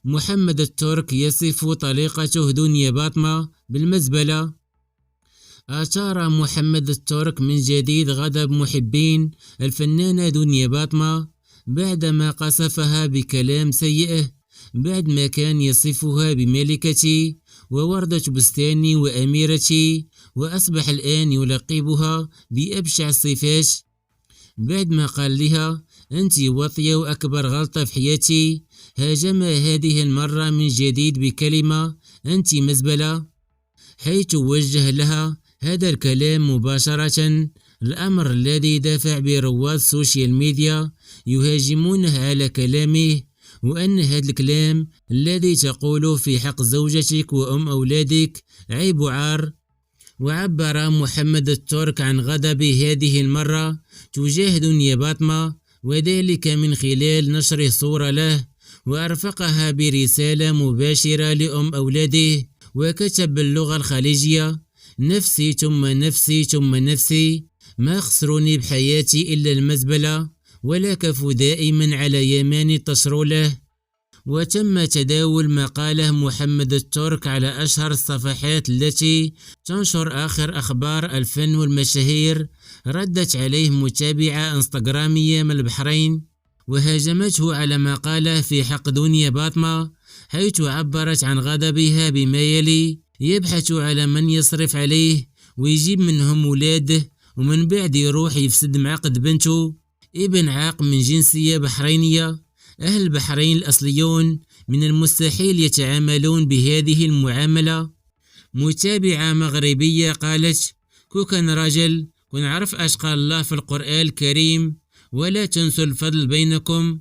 محمد الترك يصف طليقته دنيا باطمة بالمزبلة. أثار محمد الترك من جديد غضب محبين الفنانة دنيا باطمة بعدما قصفها بكلام سيء، بعد ما كان يصفها بملكتي ووردة بستاني وأميرتي، وأصبح الآن يلقبها بأبشع الصفات بعد ما قال لها أنت واطية وأكبر غلطة في حياتي. هاجمها هذه المرة من جديد بكلمة أنت مزبلة، حيث وجه لها هذا الكلام مباشرة، الأمر الذي دفع برواد السوشيال ميديا يهاجمونه على كلامه، وأن هذا الكلام الذي تقوله في حق زوجتك وأم أولادك عيب وعار. وعبر محمد الترك عن غضبه هذه المرة تجاه دنيا باطمة، وذلك من خلال نشر صورة له وأرفقها برسالة مباشرة لأم أولاده، وكتب باللغة الخليجية نفسي ثم نفسي ثم نفسي، ما خسروني بحياتي إلا المزبلة، ولا كفوا دائما على يمان التشرولة. وتم تداول ما قاله محمد الترك على أشهر الصفحات التي تنشر آخر أخبار الفن والمشاهير. ردت عليه متابعة انستغرامية من البحرين وهاجمته على ما قاله في حق دنيا باطمة، حيث عبرت عن غضبها بما يلي: يبحث على من يصرف عليه ويجيب منهم ولاده، ومن بعد يروح يفسد معقد بنته، ابن عاق من جنسية بحرينية. أهل البحرين الأصليون من المستحيل يتعاملون بهذه المعاملة. متابعة مغربية قالت: كو كان راجل كون عرف أش قال الله في القرآن الكريم: ولا تنسوا الفضل بينكم،